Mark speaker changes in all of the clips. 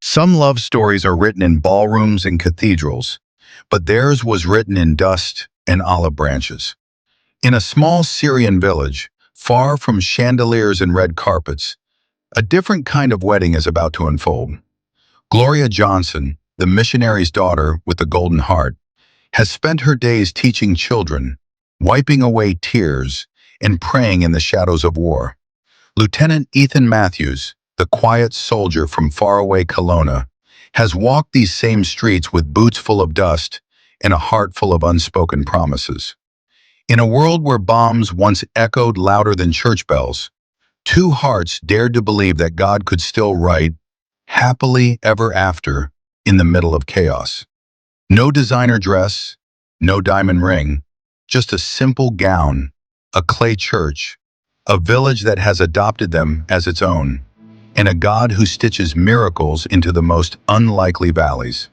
Speaker 1: Some love stories are written in ballrooms and cathedrals, but theirs was written in dust and olive branches. In a small Syrian village, far from chandeliers and red carpets, a different kind of wedding is about to unfold. Gloria Johnson, the missionary's daughter with the golden heart, has spent her days teaching children, wiping away tears, and praying in the shadows of war. Lieutenant Ethan Matthews, the quiet soldier from faraway Kelowna, has walked these same streets with boots full of dust and a heart full of unspoken promises. In a world where bombs once echoed louder than church bells, two hearts dared to believe that God could still write, happily ever after, in the middle of chaos. No designer dress, no diamond ring, just a simple gown, a clay church, a village that has adopted them as its own, and a God who stitches miracles into the most unlikely valleys.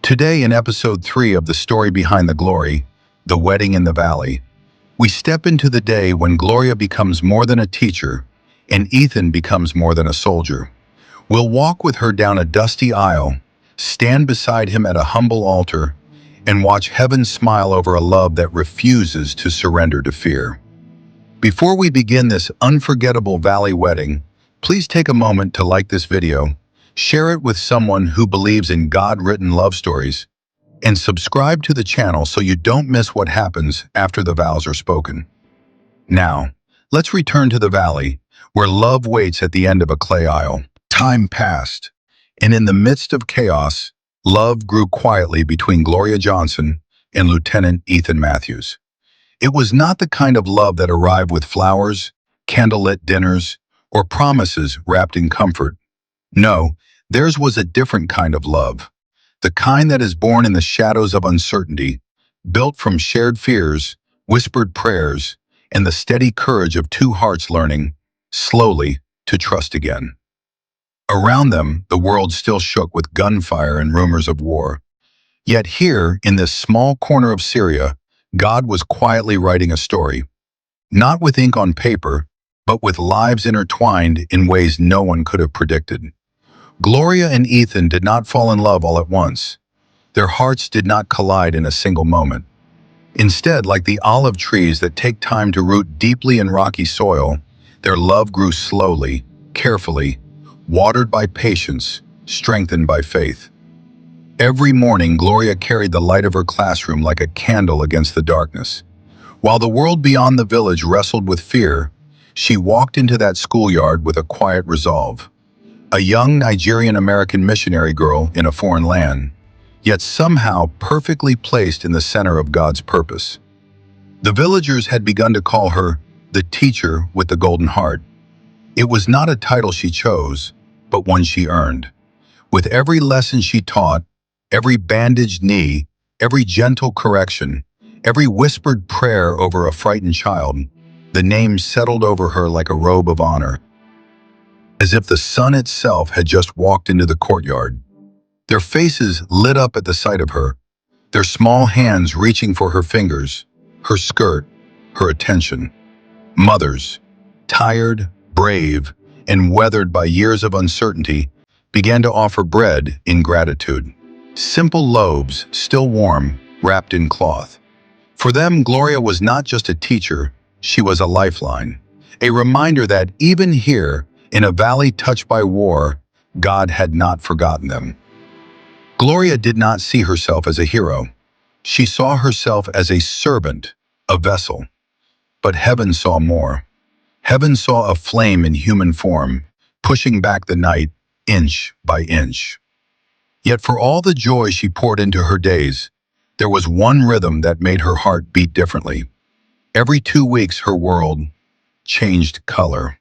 Speaker 1: Today, in episode 3 of The Story Behind the Glory, The Wedding in the Valley, we step into the day when Gloria becomes more than a teacher and Ethan becomes more than a soldier. We'll walk with her down a dusty aisle, stand beside him at a humble altar, and watch heaven smile over a love that refuses to surrender to fear. Before we begin this unforgettable valley wedding, please take a moment to like this video, share it with someone who believes in God-written love stories, and subscribe to the channel so you don't miss what happens after the vows are spoken. Now, let's return to the valley, where love waits at the end of a clay aisle. Time passed, and in the midst of chaos, love grew quietly between Gloria Johnson and Lieutenant Ethan Matthews. It was not the kind of love that arrived with flowers, candlelit dinners, or promises wrapped in comfort. No, theirs was a different kind of love, the kind that is born in the shadows of uncertainty, built from shared fears, whispered prayers, and the steady courage of two hearts learning, slowly, to trust again. Around them, the world still shook with gunfire and rumors of war. Yet here, in this small corner of Syria, God was quietly writing a story, not with ink on paper, but with lives intertwined in ways no one could have predicted. Gloria and Ethan did not fall in love all at once. Their hearts did not collide in a single moment. Instead, like the olive trees that take time to root deeply in rocky soil, their love grew slowly, carefully, watered by patience, strengthened by faith. Every morning, Gloria carried the light of her classroom like a candle against the darkness. While the world beyond the village wrestled with fear, she walked into that schoolyard with a quiet resolve. A young Nigerian-American missionary girl in a foreign land, yet somehow perfectly placed in the center of God's purpose. The villagers had begun to call her the teacher with the golden heart. It was not a title she chose, but one she earned. With every lesson she taught, every bandaged knee, every gentle correction, every whispered prayer over a frightened child, the name settled over her like a robe of honor, as if the sun itself had just walked into the courtyard. Their faces lit up at the sight of her, their small hands reaching for her fingers, her skirt, her attention. Mothers, tired, brave, and weathered by years of uncertainty, began to offer bread in gratitude. Simple loaves, still warm, wrapped in cloth. For them, Gloria was not just a teacher, she was a lifeline, a reminder that even here, in a valley touched by war, God had not forgotten them. Gloria did not see herself as a hero. She saw herself as a servant, a vessel. But heaven saw more. Heaven saw a flame in human form, pushing back the night, inch by inch. Yet for all the joy she poured into her days, there was one rhythm that made her heart beat differently. Every 2 weeks her world changed color.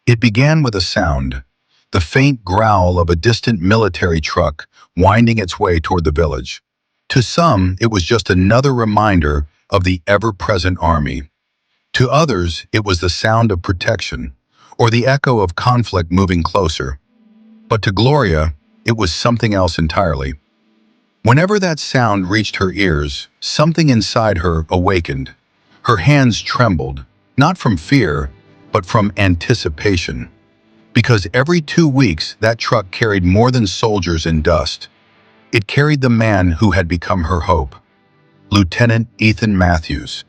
Speaker 1: It began with a sound, the faint growl of a distant military truck winding its way toward the village. To some, it was just another reminder of the ever-present army. To others, it was the sound of protection, or the echo of conflict moving closer. But to Gloria, it was something else entirely. Whenever that sound reached her ears, something inside her awakened. Her hands trembled, not from fear, but from anticipation. Because every 2 weeks that truck carried more than soldiers and dust. It carried the man who had become her hope, Lieutenant Ethan Matthews.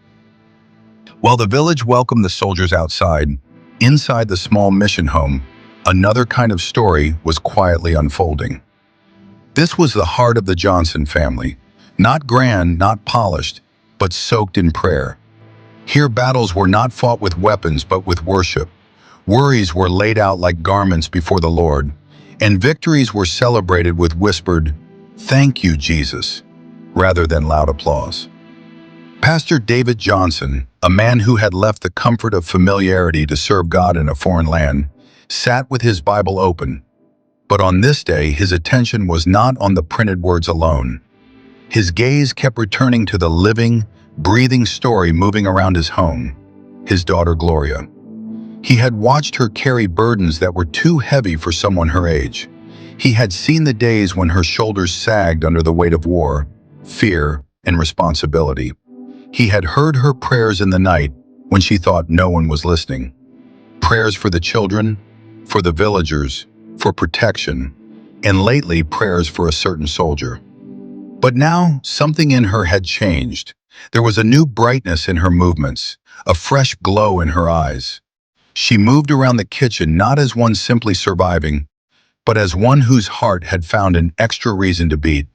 Speaker 1: While the village welcomed the soldiers outside, inside the small mission home, another kind of story was quietly unfolding. This was the heart of the Johnson family, not grand, not polished, but soaked in prayer. Here battles were not fought with weapons but with worship. Worries were laid out like garments before the Lord, and victories were celebrated with whispered, "Thank you, Jesus," rather than loud applause. Pastor David Johnson, a man who had left the comfort of familiarity to serve God in a foreign land, sat with his Bible open. But on this day, his attention was not on the printed words alone. His gaze kept returning to the living, breathing story moving around his home, his daughter Gloria. He had watched her carry burdens that were too heavy for someone her age. He had seen the days when her shoulders sagged under the weight of war, fear, and responsibility. He had heard her prayers in the night when she thought no one was listening. Prayers for the children, for the villagers, for protection, and lately prayers for a certain soldier. But now something in her had changed. There was a new brightness in her movements, a fresh glow in her eyes. She moved around the kitchen not as one simply surviving, but as one whose heart had found an extra reason to beat.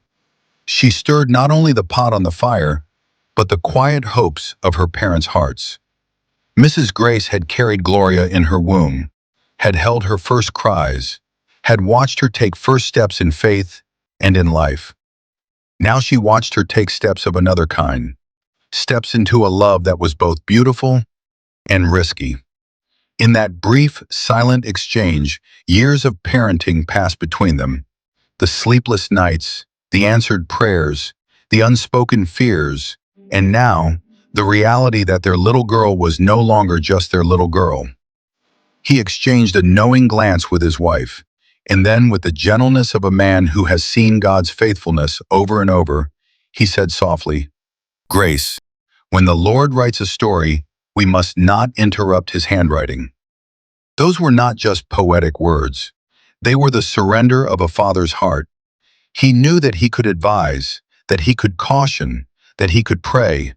Speaker 1: She stirred not only the pot on the fire, but the quiet hopes of her parents' hearts. Mrs. Grace had carried Gloria in her womb, had held her first cries, had watched her take first steps in faith and in life. Now she watched her take steps of another kind, steps into a love that was both beautiful and risky. In that brief, silent exchange, years of parenting passed between them. The sleepless nights, the answered prayers, the unspoken fears, and now, the reality that their little girl was no longer just their little girl. He exchanged a knowing glance with his wife, and then with the gentleness of a man who has seen God's faithfulness over and over, he said softly, "Grace, when the Lord writes a story, we must not interrupt his handwriting." Those were not just poetic words. They were the surrender of a father's heart. He knew that he could advise, that he could caution, that he could pray,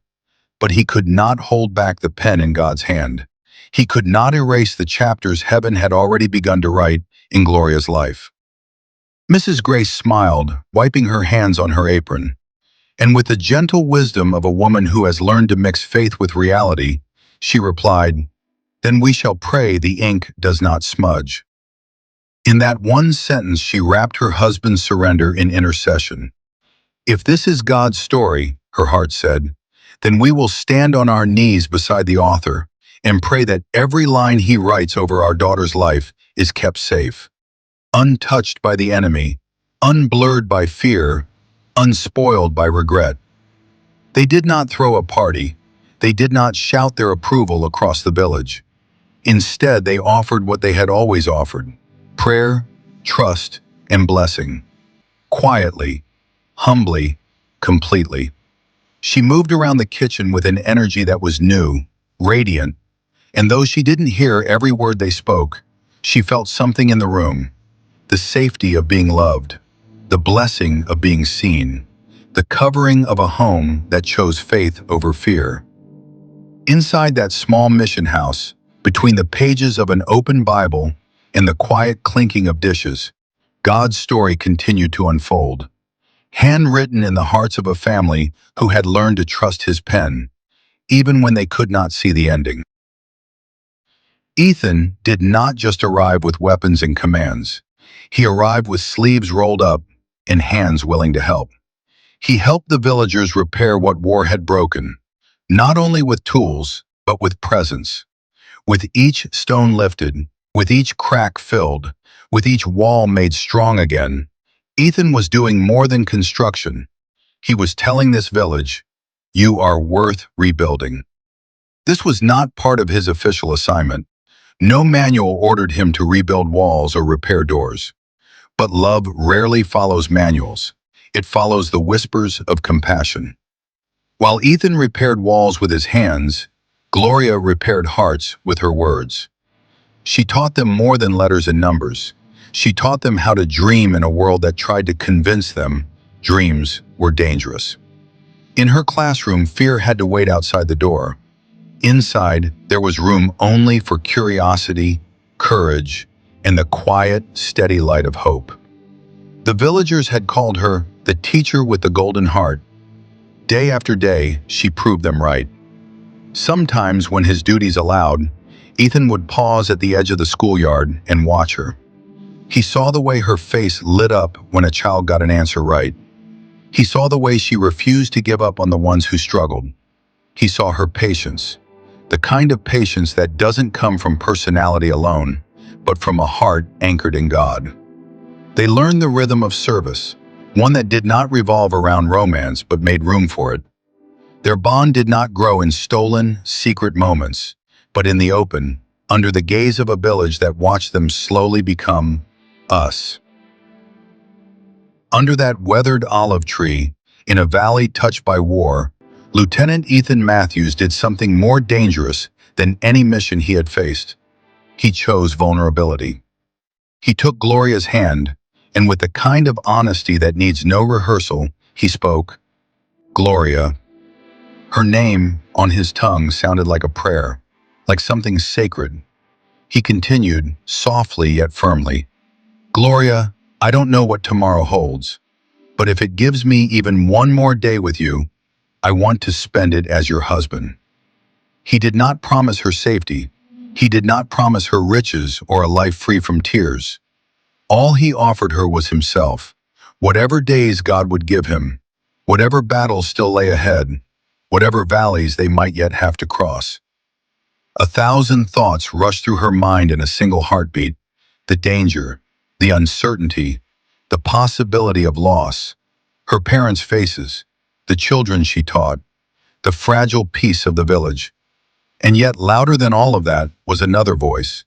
Speaker 1: but he could not hold back the pen in God's hand. He could not erase the chapters heaven had already begun to write in Gloria's life. Mrs. Grace smiled, wiping her hands on her apron, and with the gentle wisdom of a woman who has learned to mix faith with reality, she replied, "Then we shall pray the ink does not smudge." In that one sentence, she wrapped her husband's surrender in intercession. "If this is God's story," her heart said, "then we will stand on our knees beside the author and pray that every line he writes over our daughter's life is kept safe, untouched by the enemy, unblurred by fear, unspoiled by regret." They did not throw a party. They did not shout their approval across the village. Instead, they offered what they had always offered: prayer, trust, and blessing. Quietly, humbly, completely. She moved around the kitchen with an energy that was new, radiant, and though she didn't hear every word they spoke, she felt something in the room: the safety of being loved, the blessing of being seen, the covering of a home that chose faith over fear. Inside that small mission house, between the pages of an open Bible and the quiet clinking of dishes, God's story continued to unfold, handwritten in the hearts of a family who had learned to trust his pen, even when they could not see the ending. Ethan did not just arrive with weapons and commands. He arrived with sleeves rolled up and hands willing to help. He helped the villagers repair what war had broken, not only with tools, but with presence. With each stone lifted, with each crack filled, with each wall made strong again, Ethan was doing more than construction. He was telling this village, "You are worth rebuilding." This was not part of his official assignment. No manual ordered him to rebuild walls or repair doors. But love rarely follows manuals. It follows the whispers of compassion. While Ethan repaired walls with his hands, Gloria repaired hearts with her words. She taught them more than letters and numbers. She taught them how to dream in a world that tried to convince them dreams were dangerous. In her classroom, fear had to wait outside the door. Inside, there was room only for curiosity, courage, and the quiet, steady light of hope. The villagers had called her the teacher with the golden heart. Day after day, she proved them right. Sometimes, when his duties allowed, Ethan would pause at the edge of the schoolyard and watch her. He saw the way her face lit up when a child got an answer right. He saw the way she refused to give up on the ones who struggled. He saw her patience, the kind of patience that doesn't come from personality alone, but from a heart anchored in God. They learned the rhythm of service, one that did not revolve around romance but made room for it. Their bond did not grow in stolen, secret moments, but in the open, under the gaze of a village that watched them slowly become us. Under that weathered olive tree, in a valley touched by war, Lieutenant Ethan Matthews did something more dangerous than any mission he had faced. He chose vulnerability. He took Gloria's hand, and with the kind of honesty that needs no rehearsal, he spoke, "Gloria." Her name, on his tongue, sounded like a prayer, like something sacred. He continued, softly yet firmly, "Gloria, I don't know what tomorrow holds, but if it gives me even one more day with you, I want to spend it as your husband." He did not promise her safety. He did not promise her riches or a life free from tears. All he offered her was himself. Whatever days God would give him, whatever battles still lay ahead, whatever valleys they might yet have to cross. 1,000 thoughts rushed through her mind in a single heartbeat. The danger, the uncertainty, the possibility of loss, her parents' faces, the children she taught, the fragile peace of the village. And yet louder than all of that was another voice,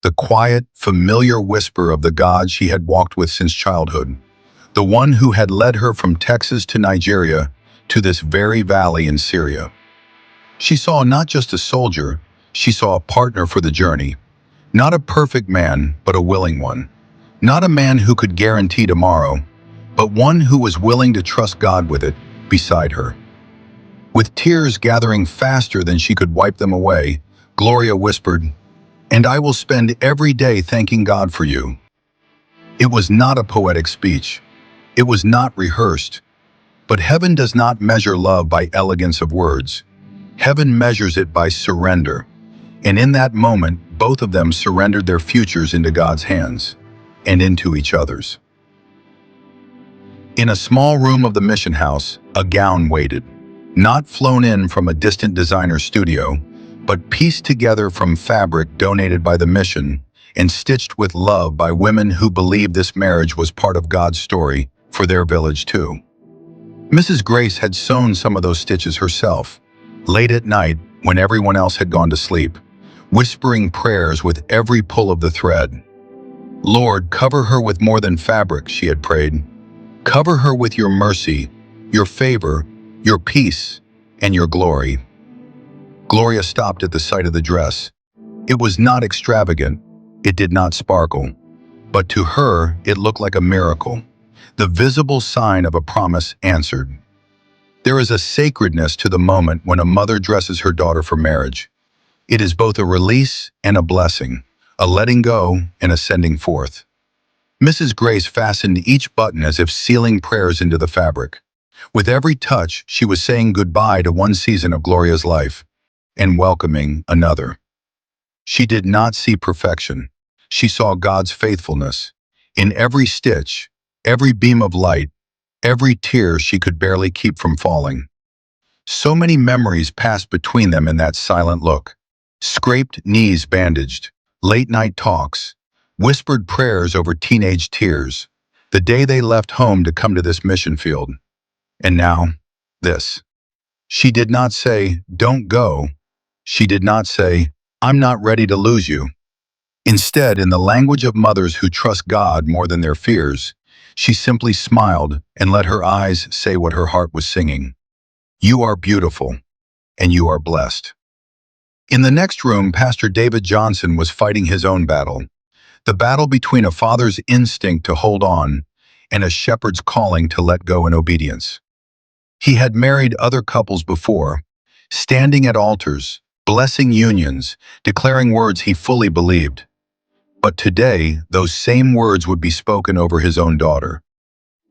Speaker 1: the quiet, familiar whisper of the God she had walked with since childhood, the one who had led her from Texas to Nigeria to this very valley in Syria. She saw not just a soldier, she saw a partner for the journey. Not a perfect man, but a willing one. Not a man who could guarantee tomorrow, but one who was willing to trust God with it beside her. With tears gathering faster than she could wipe them away, Gloria whispered, "And I will spend every day thanking God for you." It was not a poetic speech. It was not rehearsed. But heaven does not measure love by elegance of words. Heaven measures it by surrender. And in that moment, both of them surrendered their futures into God's hands and into each other's. In a small room of the mission house, a gown waited, not flown in from a distant designer's studio, but pieced together from fabric donated by the mission and stitched with love by women who believed this marriage was part of God's story for their village too. Mrs. Grace had sewn some of those stitches herself, late at night when everyone else had gone to sleep, whispering prayers with every pull of the thread. "Lord, cover her with more than fabric," she had prayed. "Cover her with your mercy, your favor, your peace, and your glory." Gloria stopped at the sight of the dress. It was not extravagant. It did not sparkle. But to her, it looked like a miracle, the visible sign of a promise answered. There is a sacredness to the moment when a mother dresses her daughter for marriage. It is both a release and a blessing, a letting go and a sending forth. Mrs. Grace fastened each button as if sealing prayers into the fabric. With every touch, she was saying goodbye to one season of Gloria's life and welcoming another. She did not see perfection. She saw God's faithfulness. In every stitch, every beam of light, every tear she could barely keep from falling. So many memories passed between them in that silent look. Scraped knees bandaged, late-night talks, whispered prayers over teenage tears, the day they left home to come to this mission field. And now, this. She did not say, "Don't go." She did not say, "I'm not ready to lose you." Instead, in the language of mothers who trust God more than their fears, she simply smiled and let her eyes say what her heart was singing. "You are beautiful, and you are blessed." In the next room, Pastor David Johnson was fighting his own battle, the battle between a father's instinct to hold on and a shepherd's calling to let go in obedience. He had married other couples before, standing at altars, blessing unions, declaring words he fully believed. But today, those same words would be spoken over his own daughter.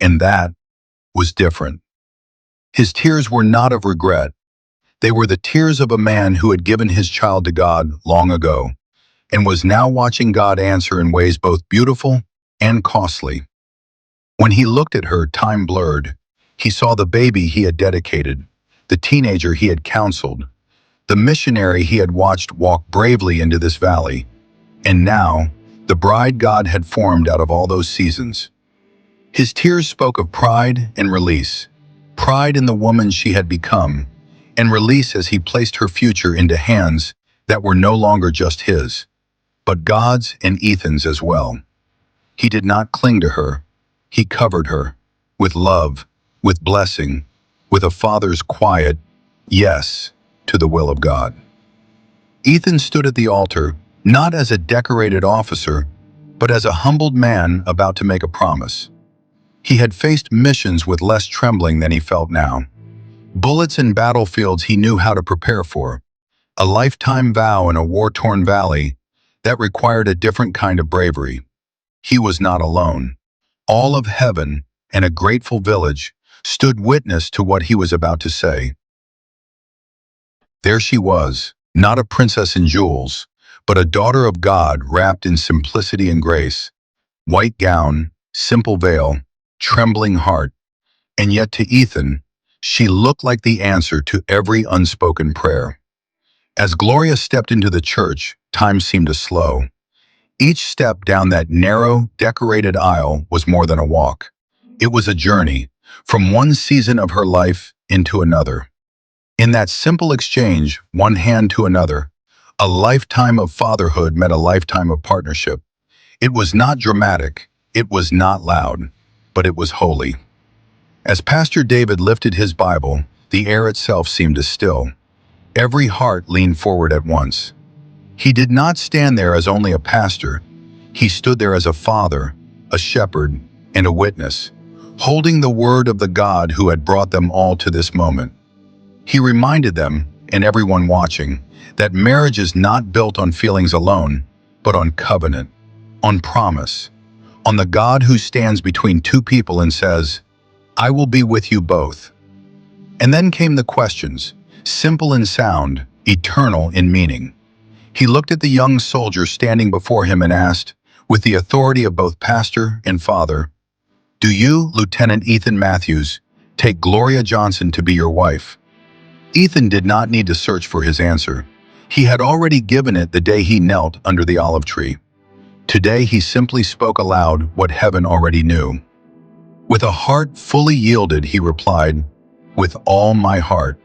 Speaker 1: And that was different. His tears were not of regret. They were the tears of a man who had given his child to God long ago and was now watching God answer in ways both beautiful and costly. When he looked at her, time blurred. He saw the baby he had dedicated, the teenager he had counseled, the missionary he had watched walk bravely into this valley. And now, the bride God had formed out of all those seasons. His tears spoke of pride and release, pride in the woman she had become, and release as he placed her future into hands that were no longer just his, but God's and Ethan's as well. He did not cling to her. He covered her with love, with blessing, with a father's quiet yes to the will of God. Ethan stood at the altar, not as a decorated officer, but as a humbled man about to make a promise. He had faced missions with less trembling than he felt now. Bullets and battlefields he knew how to prepare for. A lifetime vow in a war-torn valley that required a different kind of bravery. He was not alone. All of heaven and a grateful village stood witness to what he was about to say. There she was, not a princess in jewels, but a daughter of God wrapped in simplicity and grace. White gown, simple veil, trembling heart, and yet to Ethan, she looked like the answer to every unspoken prayer. As Gloria stepped into the church, time seemed to slow. Each step down that narrow, decorated aisle was more than a walk. It was a journey, from one season of her life into another. In that simple exchange, one hand to another, a lifetime of fatherhood met a lifetime of partnership. It was not dramatic, it was not loud, but it was holy. As Pastor David lifted his Bible, the air itself seemed to still. Every heart leaned forward at once. He did not stand there as only a pastor. He stood there as a father, a shepherd, and a witness, holding the word of the God who had brought them all to this moment. He reminded them, and everyone watching, that marriage is not built on feelings alone, but on covenant, on promise, on the God who stands between two people and says, I will be with you both. And then came the questions, simple in sound, eternal in meaning. He looked at the young soldier standing before him and asked, with the authority of both pastor and father, do you, Lieutenant Ethan Matthews, take Gloria Johnson to be your wife? Ethan did not need to search for his answer. He had already given it the day he knelt under the olive tree. Today he simply spoke aloud what heaven already knew. With a heart fully yielded, he replied, with all my heart.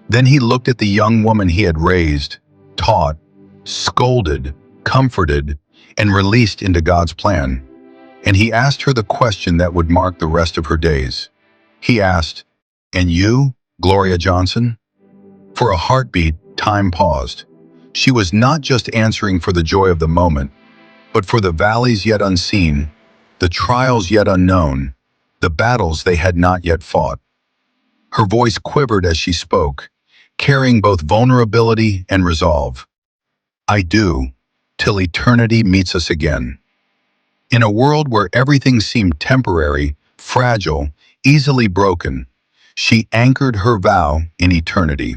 Speaker 1: Then he looked at the young woman he had raised, taught, scolded, comforted, and released into God's plan. And he asked her the question that would mark the rest of her days. He asked, and you, Gloria Johnson? For a heartbeat, time paused. She was not just answering for the joy of the moment, but for the valleys yet unseen, the trials yet unknown, the battles they had not yet fought. Her voice quivered as she spoke, carrying both vulnerability and resolve. I do, till eternity meets us again. In a world where everything seemed temporary, fragile, easily broken, she anchored her vow in eternity.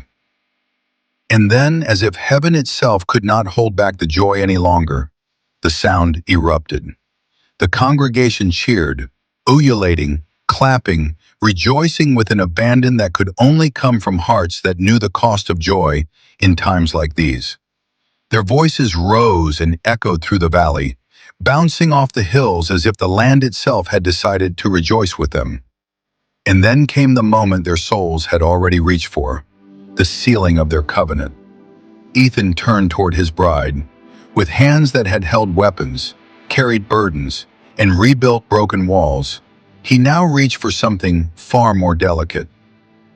Speaker 1: And then, as if heaven itself could not hold back the joy any longer, the sound erupted. The congregation cheered, ululating, clapping, rejoicing with an abandon that could only come from hearts that knew the cost of joy in times like these. Their voices rose and echoed through the valley, bouncing off the hills as if the land itself had decided to rejoice with them. And then came the moment their souls had already reached for, the sealing of their covenant. Ethan turned toward his bride. With hands that had held weapons, carried burdens, and rebuilt broken walls, he now reached for something far more delicate,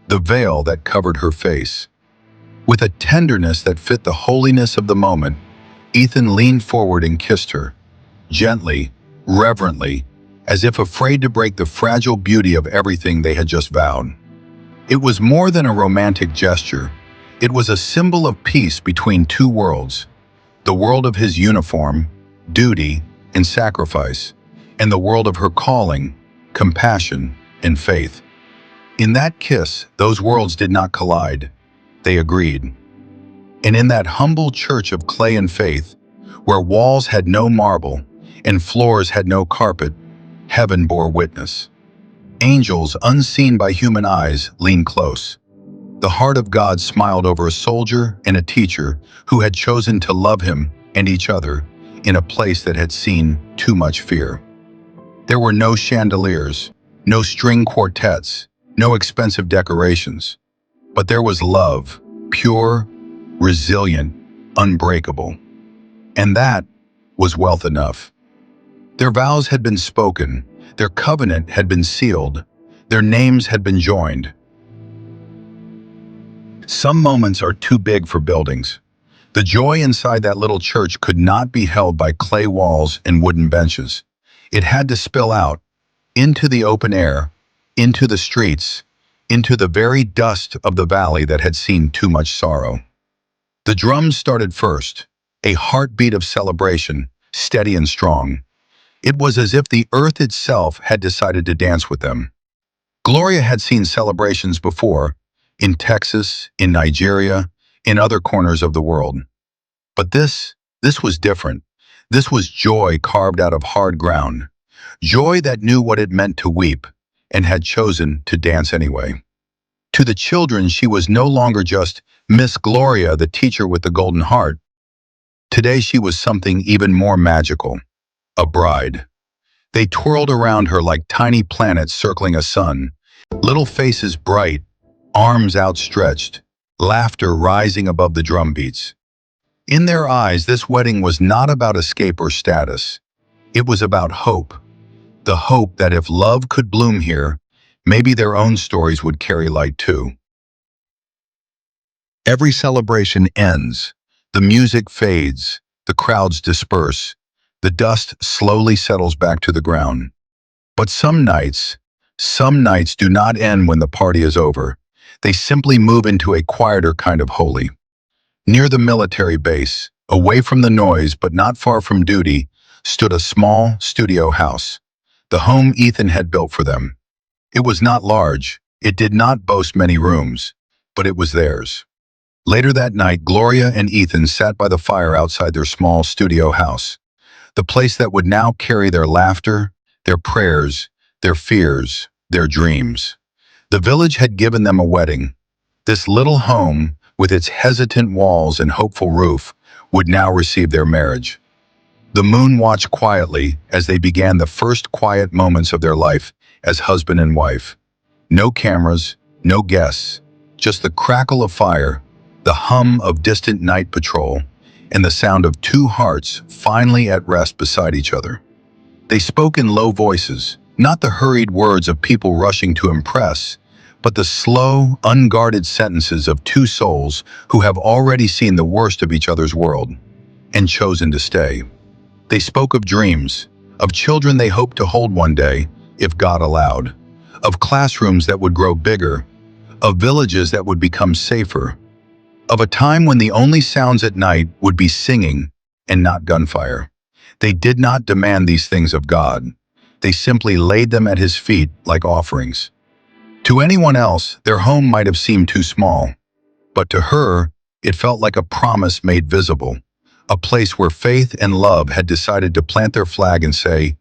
Speaker 1: the veil that covered her face. With a tenderness that fit the holiness of the moment, Ethan leaned forward and kissed her, gently, reverently, as if afraid to break the fragile beauty of everything they had just vowed. It was more than a romantic gesture. It was a symbol of peace between two worlds, the world of his uniform, duty, and sacrifice, and the world of her calling, compassion, and faith. In that kiss, those worlds did not collide. They agreed. And in that humble church of clay and faith, where walls had no marble and floors had no carpet, heaven bore witness. Angels, unseen by human eyes, leaned close. The heart of God smiled over a soldier and a teacher who had chosen to love him and each other in a place that had seen too much fear. There were no chandeliers, no string quartets, no expensive decorations, but there was love, pure, resilient, unbreakable. And that was wealth enough. Their vows had been spoken, their covenant had been sealed, their names had been joined. Some moments are too big for buildings. The joy inside that little church could not be held by clay walls and wooden benches. It had to spill out, into the open air, into the streets, into the very dust of the valley that had seen too much sorrow. The drums started first, a heartbeat of celebration, steady and strong. It was as if the earth itself had decided to dance with them. Gloria had seen celebrations before, in Texas, in Nigeria, in other corners of the world. But this was different. This was joy carved out of hard ground. Joy that knew what it meant to weep and had chosen to dance anyway. To the children, she was no longer just Miss Gloria, the teacher with the golden heart. Today she was something even more magical, a bride. They twirled around her like tiny planets circling a sun, little faces bright, arms outstretched, laughter rising above the drum beats. In their eyes, this wedding was not about escape or status. It was about hope, the hope that if love could bloom here, maybe their own stories would carry light too. Every celebration ends. The music fades, the crowds disperse, the dust slowly settles back to the ground. But some nights do not end when the party is over. They simply move into a quieter kind of holy. Near the military base, away from the noise but not far from duty, stood a small studio house, the home Ethan had built for them. It was not large, it did not boast many rooms, but it was theirs. Later that night, Gloria and Ethan sat by the fire outside their small studio house, the place that would now carry their laughter, their prayers, their fears, their dreams. The village had given them a wedding. This little home, with its hesitant walls and hopeful roof, would now receive their marriage. The moon watched quietly as they began the first quiet moments of their life as husband and wife. No cameras, no guests, just the crackle of fire, the hum of distant night patrol, and the sound of two hearts finally at rest beside each other. They spoke in low voices, not the hurried words of people rushing to impress, but the slow, unguarded sentences of two souls who have already seen the worst of each other's world and chosen to stay. They spoke of dreams, of children they hoped to hold one day, if God allowed, of classrooms that would grow bigger, of villages that would become safer, of a time when the only sounds at night would be singing and not gunfire. They did not demand these things of God. They simply laid them at his feet like offerings. To anyone else, their home might have seemed too small, but to her, it felt like a promise made visible, a place where faith and love had decided to plant their flag and say,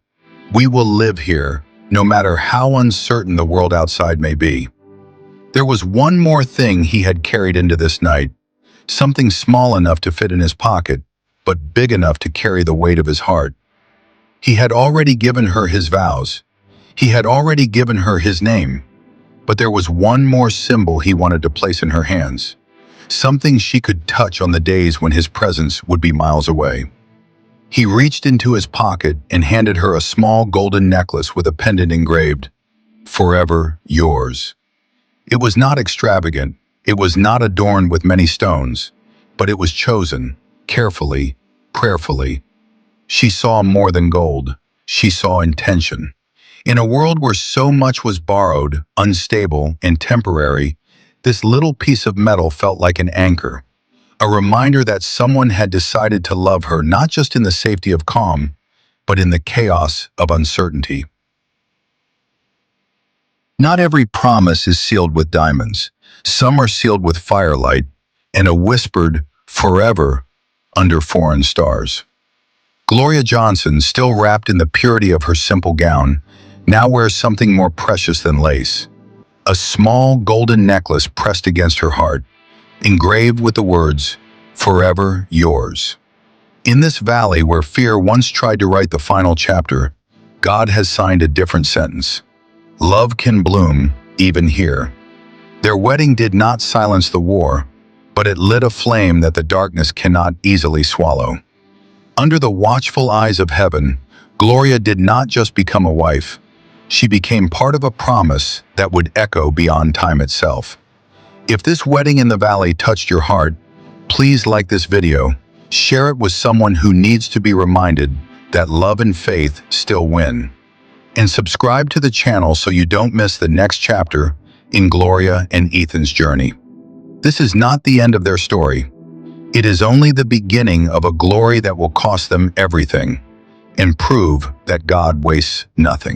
Speaker 1: "We will live here, no matter how uncertain the world outside may be." There was one more thing he had carried into this night, something small enough to fit in his pocket, but big enough to carry the weight of his heart. He had already given her his vows. He had already given her his name. But there was one more symbol he wanted to place in her hands, something she could touch on the days when his presence would be miles away. He reached into his pocket and handed her a small golden necklace with a pendant engraved, "Forever yours." It was not extravagant. It was not adorned with many stones, but it was chosen, carefully, prayerfully. She saw more than gold. She saw intention. In a world where so much was borrowed, unstable, and temporary, this little piece of metal felt like an anchor, a reminder that someone had decided to love her not just in the safety of calm, but in the chaos of uncertainty. Not every promise is sealed with diamonds. Some are sealed with firelight and a whispered forever under foreign stars. Gloria Johnson, still wrapped in the purity of her simple gown, now wears something more precious than lace. A small golden necklace pressed against her heart, engraved with the words, "Forever yours." In this valley where fear once tried to write the final chapter, God has signed a different sentence. Love can bloom, even here. Their wedding did not silence the war, but it lit a flame that the darkness cannot easily swallow. Under the watchful eyes of heaven, Gloria did not just become a wife. She became part of a promise that would echo beyond time itself. If this wedding in the valley touched your heart, please like this video, share it with someone who needs to be reminded that love and faith still win. And subscribe to the channel so you don't miss the next chapter in Gloria and Ethan's journey. This is not the end of their story. It is only the beginning of a glory that will cost them everything and prove that God wastes nothing.